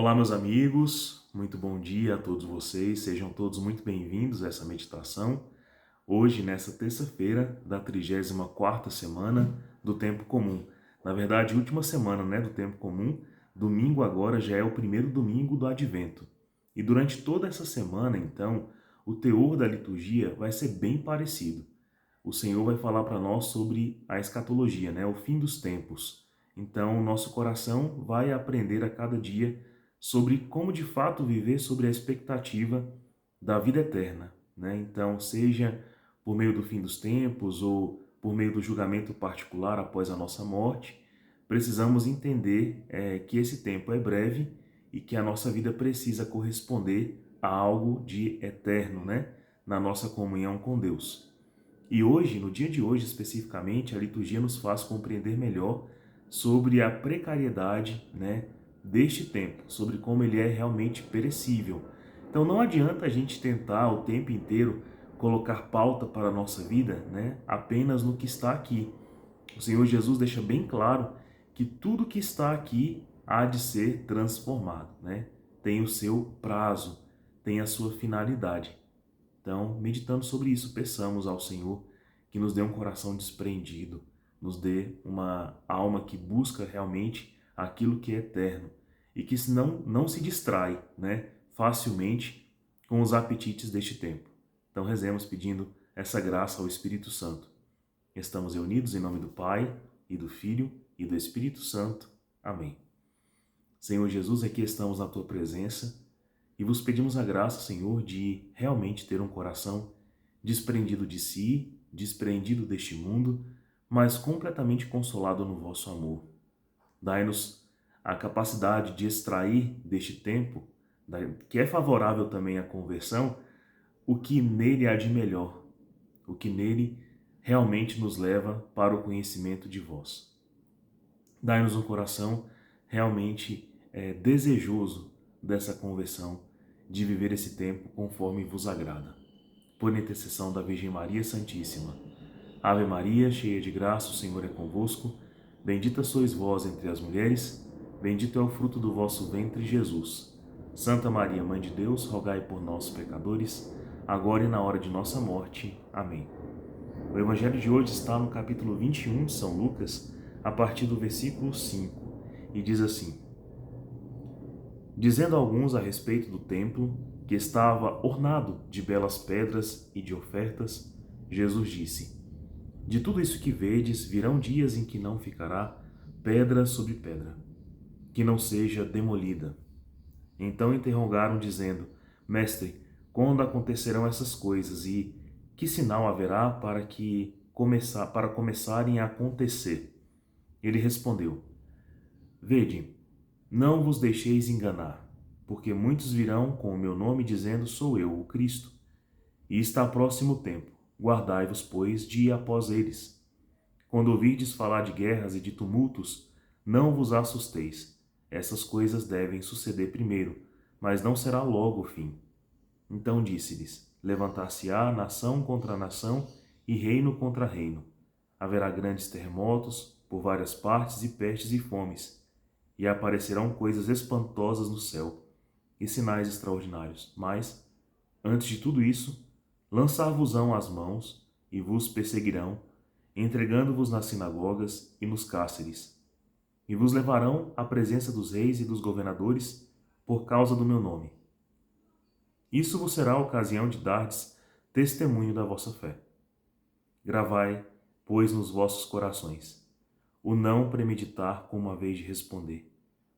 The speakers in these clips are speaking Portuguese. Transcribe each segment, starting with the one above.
Olá, meus amigos, muito bom dia a todos vocês, sejam todos muito bem-vindos a essa meditação. Hoje, nessa terça-feira da 34ª semana do Tempo Comum. Na verdade, última semana, do Tempo Comum, domingo agora já é o primeiro domingo do Advento. E durante toda essa semana, então, o teor da liturgia vai ser bem parecido. O Senhor vai falar para nós sobre a escatologia, o fim dos tempos. Então, o nosso coração vai aprender a cada dia sobre como de fato viver sobre a expectativa da vida eterna, Então, seja por meio do fim dos tempos ou por meio do julgamento particular após a nossa morte, precisamos entender que esse tempo é breve e que a nossa vida precisa corresponder a algo de eterno, Na nossa comunhão com Deus. E hoje, no dia de hoje especificamente, a liturgia nos faz compreender melhor sobre a precariedade, deste tempo, sobre como ele é realmente perecível. Então não adianta a gente tentar o tempo inteiro colocar pauta para a nossa vida, apenas no que está aqui. O Senhor Jesus deixa bem claro que tudo que está aqui há de ser transformado, Tem o seu prazo, tem a sua finalidade. Então, meditando sobre isso, peçamos ao Senhor que nos dê um coração desprendido, nos dê uma alma que busca realmente aquilo que é eterno e que não se distrai, facilmente com os apetites deste tempo. Então, rezemos pedindo essa graça ao Espírito Santo. Estamos reunidos em nome do Pai, e do Filho, e do Espírito Santo. Amém. Senhor Jesus, aqui estamos na Tua presença e vos pedimos a graça, Senhor, de realmente ter um coração desprendido de si, desprendido deste mundo, mas completamente consolado no vosso amor. Dai-nos a capacidade de extrair deste tempo, que é favorável também à conversão, o que nele há de melhor, o que nele realmente nos leva para o conhecimento de vós. Dai-nos um coração realmente desejoso dessa conversão, de viver esse tempo conforme vos agrada. Por intercessão da Virgem Maria Santíssima. Ave Maria, cheia de graça, o Senhor é convosco. Bendita sois vós entre as mulheres, bendito é o fruto do vosso ventre, Jesus. Santa Maria, Mãe de Deus, rogai por nós, pecadores, agora e na hora de nossa morte. Amém. O Evangelho de hoje está no capítulo 21 de São Lucas, a partir do versículo 5, e diz assim: Dizendo alguns a respeito do templo, que estava ornado de belas pedras e de ofertas, Jesus disse: De tudo isso que vedes, virão dias em que não ficará pedra sobre pedra, que não seja demolida. Então interrogaram, dizendo: Mestre, quando acontecerão essas coisas e que sinal haverá para começarem a acontecer? Ele respondeu: Vede, não vos deixeis enganar, porque muitos virão com o meu nome dizendo: Sou eu, o Cristo. E está próximo o tempo. Guardai-vos, pois, de ir após eles. Quando ouvirdes falar de guerras e de tumultos, não vos assusteis. Essas coisas devem suceder primeiro, mas não será logo o fim. Então disse-lhes: Levantar-se-á nação contra nação e reino contra reino. Haverá grandes terremotos por várias partes e pestes e fomes, e aparecerão coisas espantosas no céu e sinais extraordinários. Mas, antes de tudo isso, lançar-vos-ão as mãos e vos perseguirão, entregando-vos nas sinagogas e nos cárceres, e vos levarão à presença dos reis e dos governadores por causa do meu nome. Isso vos será a ocasião de dardes testemunho da vossa fé. Gravai, pois, nos vossos corações o não premeditar com uma vez de responder,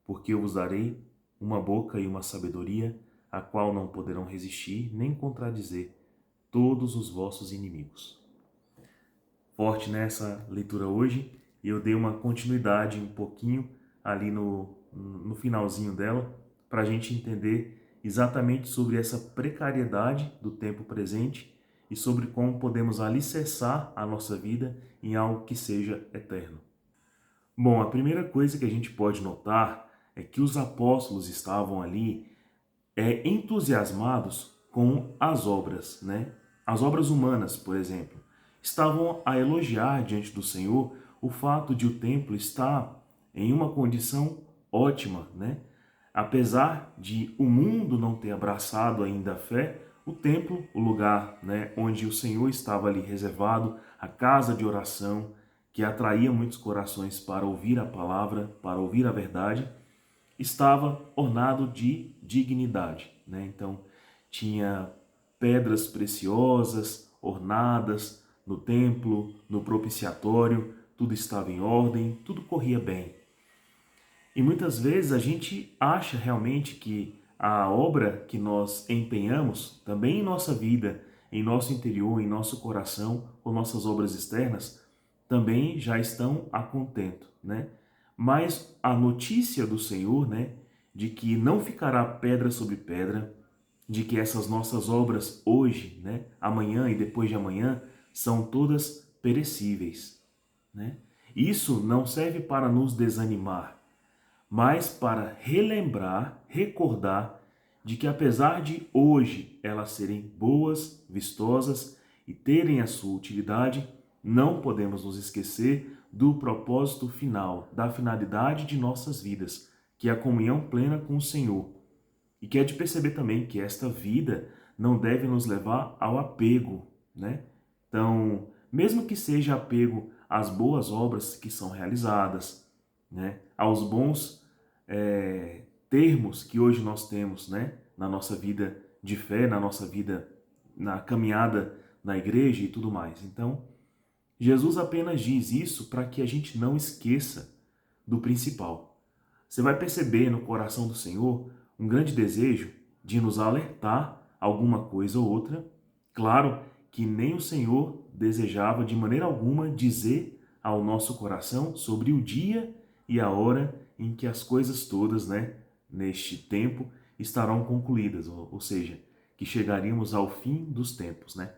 porque eu vos darei uma boca e uma sabedoria, a qual não poderão resistir nem contradizer todos os vossos inimigos. Forte nessa leitura hoje, e eu dei uma continuidade um pouquinho ali no finalzinho dela, para a gente entender exatamente sobre essa precariedade do tempo presente e sobre como podemos alicerçar a nossa vida em algo que seja eterno. Bom, a primeira coisa que a gente pode notar é que os apóstolos estavam ali entusiasmados com as obras, As obras humanas, por exemplo. Estavam a elogiar diante do Senhor o fato de o templo estar em uma condição ótima, Apesar de o mundo não ter abraçado ainda a fé, o templo, o lugar, né, onde o Senhor estava ali reservado, a casa de oração, que atraía muitos corações para ouvir a palavra, para ouvir a verdade, estava ornado de dignidade, né? Então, tinha pedras preciosas, ornadas no templo, no propiciatório, tudo estava em ordem, tudo corria bem. E muitas vezes a gente acha realmente que a obra que nós empenhamos, também em nossa vida, em nosso interior, em nosso coração, ou nossas obras externas, também já estão a contento, né? Mas a notícia do Senhor, né, de que não ficará pedra sobre pedra, de que essas nossas obras hoje, né, amanhã e depois de amanhã, são todas perecíveis, né? Isso não serve para nos desanimar, mas para relembrar, recordar de que apesar de hoje elas serem boas, vistosas e terem a sua utilidade, não podemos nos esquecer do propósito final, da finalidade de nossas vidas, que é a comunhão plena com o Senhor. E que é de perceber também que esta vida não deve nos levar ao apego, né? Então, mesmo que seja apego às boas obras que são realizadas, né? Aos bons termos que hoje nós temos, né? Na nossa vida de fé, na nossa vida, na caminhada na igreja e tudo mais. Então, Jesus apenas diz isso para que a gente não esqueça do principal. Você vai perceber no coração do Senhor um grande desejo de nos alertar alguma coisa ou outra. Claro que nem o Senhor desejava de maneira alguma dizer ao nosso coração sobre o dia e a hora em que as coisas todas, né, neste tempo estarão concluídas, ou seja, que chegaríamos ao fim dos tempos, né?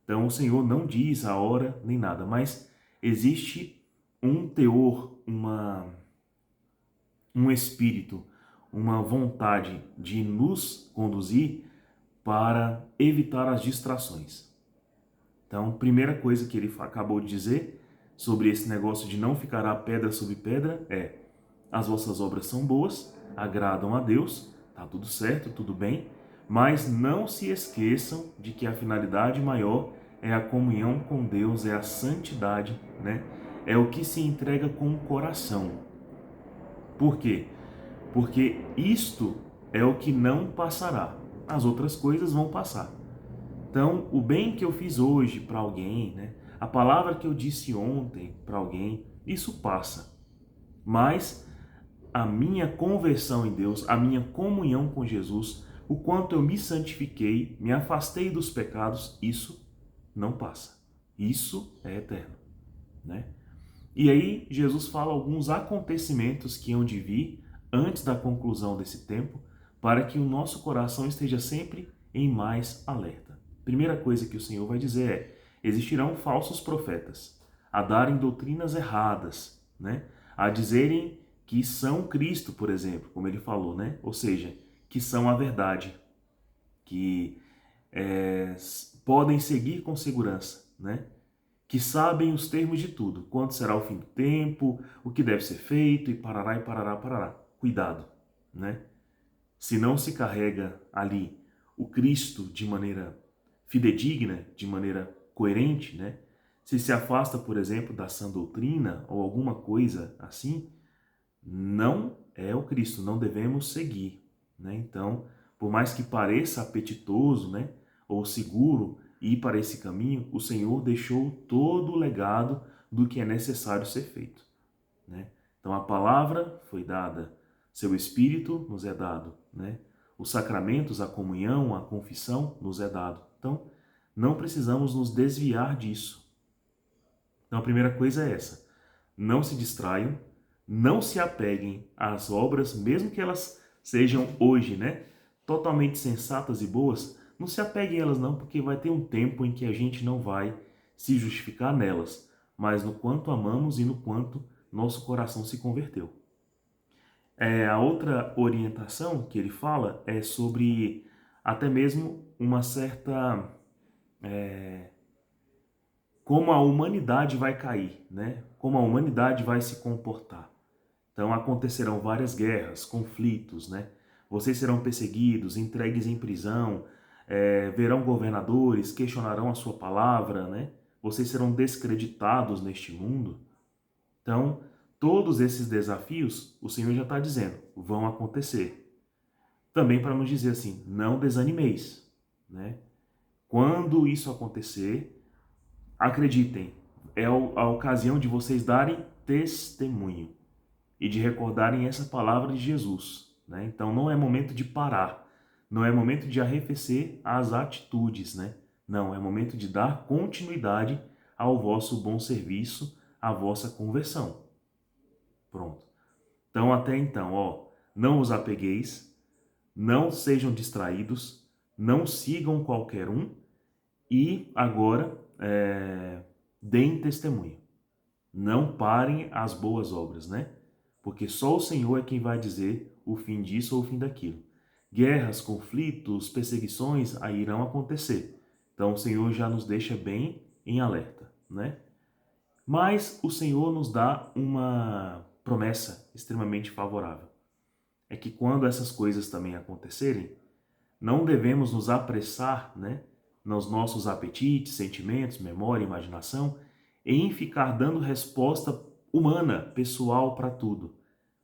Então o Senhor não diz a hora nem nada, mas existe um teor, um espírito, uma vontade de nos conduzir para evitar as distrações. Então, primeira coisa que ele acabou de dizer sobre esse negócio de não ficará pedra sobre pedra é: as vossas obras são boas, agradam a Deus, tá tudo certo, tudo bem, mas não se esqueçam de que a finalidade maior é a comunhão com Deus, é a santidade, né? É o que se entrega com o coração. Por quê? Porque isto é o que não passará. As outras coisas vão passar. Então, o bem que eu fiz hoje para alguém, né? A palavra que eu disse ontem para alguém, isso passa. Mas a minha conversão em Deus, a minha comunhão com Jesus, o quanto eu me santifiquei, me afastei dos pecados, isso não passa. Isso é eterno, né? E aí Jesus fala alguns acontecimentos que hão de vir antes da conclusão desse tempo, para que o nosso coração esteja sempre em mais alerta. Primeira coisa que o Senhor vai dizer é: existirão falsos profetas, a darem doutrinas erradas, né? A dizerem que são Cristo, por exemplo, como ele falou, né? Ou seja, que são a verdade, que podem seguir com segurança, né? Que sabem os termos de tudo, quando será o fim do tempo, o que deve ser feito e parará e parará, parará. Cuidado, né? Se não se carrega ali o Cristo de maneira fidedigna, de maneira coerente, né? Se afasta, por exemplo, da sã doutrina ou alguma coisa assim, não é o Cristo, não devemos seguir, né? Então, por mais que pareça apetitoso, né, ou seguro ir para esse caminho, o Senhor deixou todo o legado do que é necessário ser feito, né? Então, a palavra foi dada, seu Espírito nos é dado, né? Os sacramentos, a comunhão, a confissão nos é dado. Então, não precisamos nos desviar disso. Então, a primeira coisa é essa: não se distraiam, não se apeguem às obras, mesmo que elas sejam hoje, né, totalmente sensatas e boas. Não se apeguem a elas não, porque vai ter um tempo em que a gente não vai se justificar nelas, mas no quanto amamos e no quanto nosso coração se converteu. A outra orientação que ele fala é sobre até mesmo uma certa como a humanidade vai cair, né? Como a humanidade vai se comportar. Então acontecerão várias guerras, conflitos, né? Vocês serão perseguidos, entregues em prisão, verão governadores, questionarão a sua palavra, né? Vocês serão descreditados neste mundo. Então, todos esses desafios, o Senhor já está dizendo, vão acontecer. Também para nos dizer assim, não desanimeis, né? Quando isso acontecer, acreditem, é a ocasião de vocês darem testemunho e de recordarem essa palavra de Jesus, né? Então não é momento de parar, não é momento de arrefecer as atitudes, né? Não, é momento de dar continuidade ao vosso bom serviço, à vossa conversão. Pronto. Então até então, não os apegueis, não sejam distraídos, não sigam qualquer um e agora deem testemunho. Não parem as boas obras, né? Porque só o Senhor é quem vai dizer o fim disso ou o fim daquilo. Guerras, conflitos, perseguições aí irão acontecer. Então o Senhor já nos deixa bem em alerta, né? Mas o Senhor nos dá uma promessa extremamente favorável. É que quando essas coisas também acontecerem, não devemos nos apressar, né, nos nossos apetites, sentimentos, memória, imaginação, em ficar dando resposta humana, pessoal para tudo.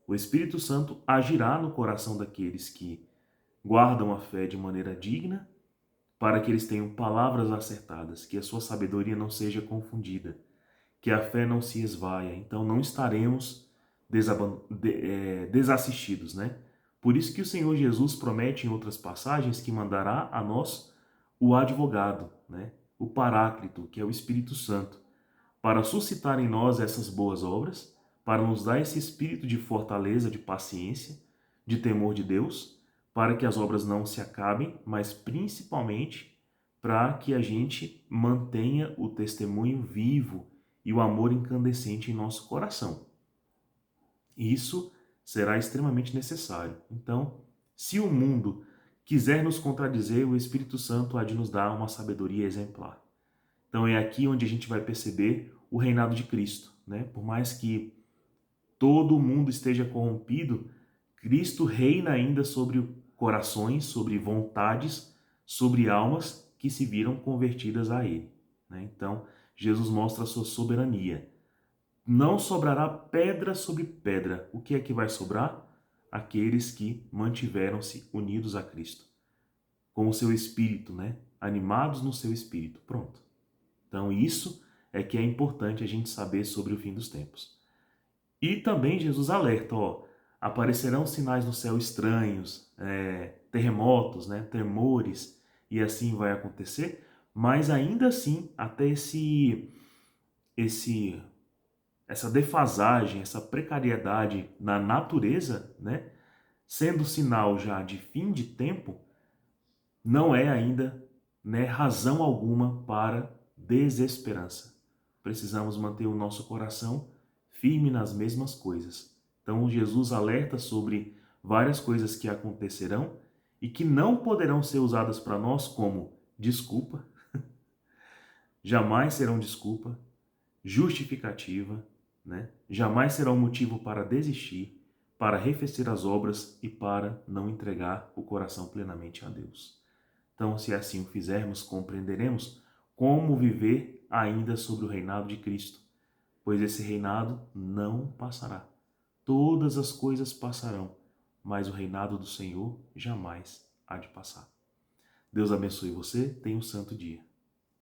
O Espírito Santo agirá no coração daqueles que guardam a fé de maneira digna, para que eles tenham palavras acertadas, que a sua sabedoria não seja confundida, que a fé não se esvaia. Então não estaremos desassistidos, né? Por isso que o Senhor Jesus promete em outras passagens que mandará a nós o advogado, né? O Paráclito, que é o Espírito Santo, para suscitar em nós essas boas obras, para nos dar esse espírito de fortaleza, de paciência, de temor de Deus, para que as obras não se acabem, mas principalmente para que a gente mantenha o testemunho vivo e o amor incandescente em nosso coração. Isso será extremamente necessário. Então, se o mundo quiser nos contradizer, o Espírito Santo há de nos dar uma sabedoria exemplar. Então é aqui onde a gente vai perceber o reinado de Cristo, né? Por mais que todo o mundo esteja corrompido, Cristo reina ainda sobre corações, sobre vontades, sobre almas que se viram convertidas a Ele, né? Então, Jesus mostra a sua soberania. Não sobrará pedra sobre pedra. O que é que vai sobrar? Aqueles que mantiveram-se unidos a Cristo, com o seu espírito, né? Animados no seu espírito. Pronto. Então, isso é que é importante a gente saber sobre o fim dos tempos. E também Jesus alerta, aparecerão sinais no céu estranhos, terremotos, né, tremores, e assim vai acontecer, mas ainda assim, até essa defasagem, essa precariedade na natureza, né, sendo sinal já de fim de tempo, não é ainda, né, razão alguma para desesperança. Precisamos manter o nosso coração firme nas mesmas coisas. Então, Jesus alerta sobre várias coisas que acontecerão e que não poderão ser usadas para nós como desculpa, jamais serão desculpa, justificativa, né? Jamais será um motivo para desistir, para arrefecer as obras e para não entregar o coração plenamente a Deus. Então, se assim o fizermos, compreenderemos como viver ainda sobre o reinado de Cristo, pois esse reinado não passará. Todas as coisas passarão, mas o reinado do Senhor jamais há de passar. Deus abençoe você, tenha um santo dia.